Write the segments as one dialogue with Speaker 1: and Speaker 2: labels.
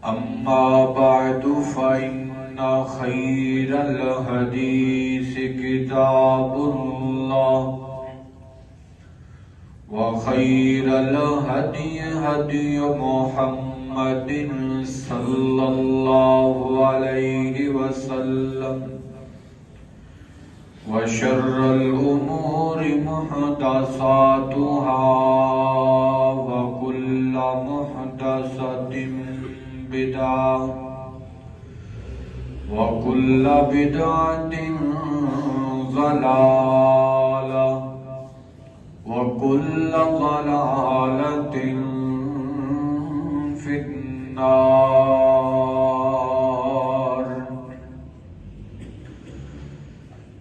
Speaker 1: أما بعد فإن خير الحديث كتاب الله وخير الهدي هدي محمد صلى الله عليه وسلم وشر الأمور محدثاتها وكل محدثة بدعة وكل بدعة ضلالة وكل ضلالة في النار.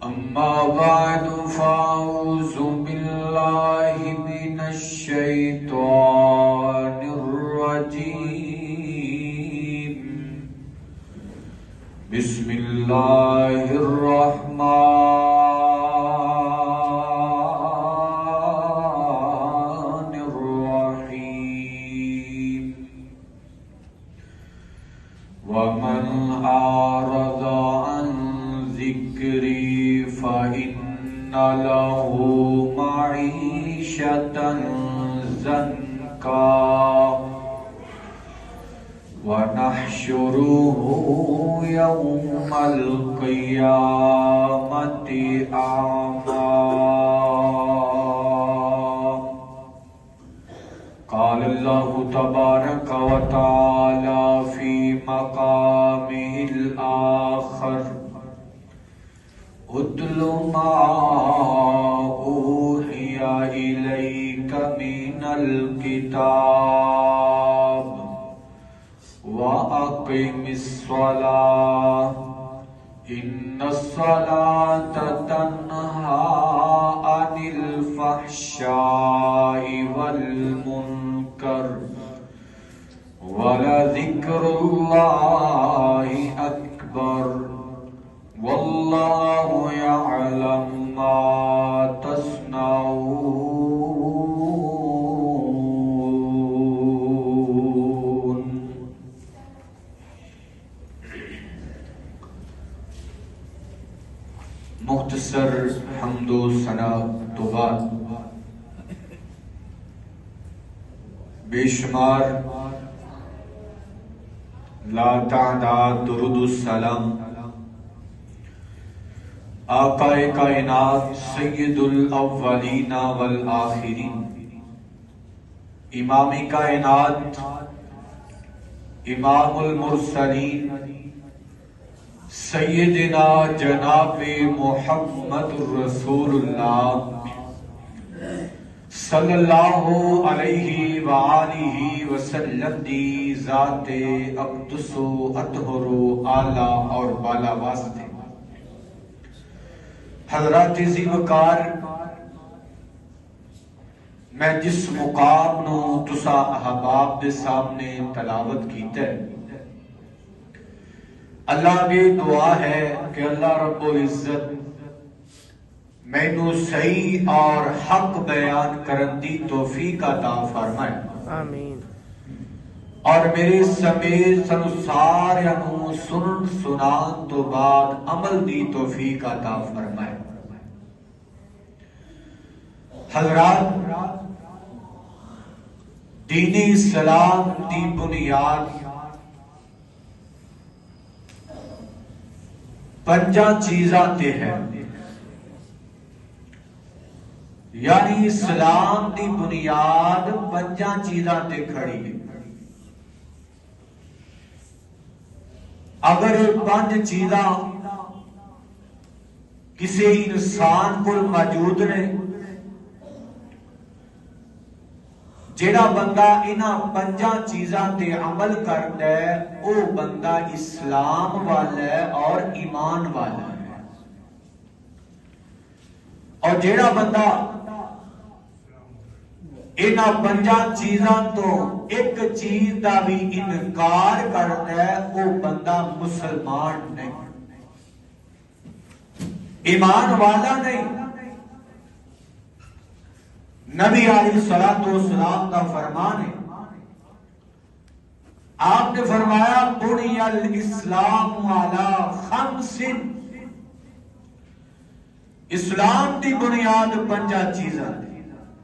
Speaker 1: أما بعد فأعوذ بالله من الشيطان الرجيم. بسم الله الرحمن الرحيم. ومن أعرض عن ذكري فإن له معيشة ضنكا ونحشره يوم القيامة أعمى. قال الله تبارك وتعالى في مقامه الآخر: اتل ما أوحي إليك من الكتاب وأقم الصلاة إن الصلاة تنهى عن الفحشاء والمنكر ولذكر الله أكبر والله يعلم ما تصنعون. مختصر حمد و ثنا تو بعد بے شمار لا تعداد درود السلام آقا کائنات سید الاولین والآخرین امام کائنات امام المرسلین سیدنا جناب محمد رسول اللہ صلی اللہ علیہ وآلہ وسلم دی ذات اقدس و اطہر و اعلیٰ اور بالا واسطے. حضرات ذی وقار، میں جس مقام نو تسا احباب دے سامنے تلاوت کیتا ہے، اللہ کی دعا ہے کہ اللہ رب العزت مینوں صحیح اور حق بیان کرن دی توفیق عطا فرمائے.
Speaker 2: آمین.
Speaker 1: اور میرے سمیت سنو ساریاں نو سنن سنان تو بعد عمل دی توفیق عطا فرمائے. حضرات، دین اسلام دی بنیاد پنجاں چیزاں تے ہے، یعنی اسلام دی بنیاد پنجاں چیزاں تے کھڑی ہے. اگر پانچ چیزاں کسی انسان کو موجود نے، جیڑا بندہ انہاں پنجاں چیزاں تے عمل کرتا ہے او بندہ اسلام والا ہے اور ایمان والا ہے. اور جیڑا بندہ انہاں پنجاں چیزاں تو ایک چیز دا بھی انکار کرتا ہے وہ بندہ مسلمان نہیں، ایمان والا نہیں. نبی علیہ الصلوۃ والسلام کا فرمان ہے آپ نے فرمایا بنی الاسلام علی خمس، اسلام دی بنیاد 5 چیزاں نے۔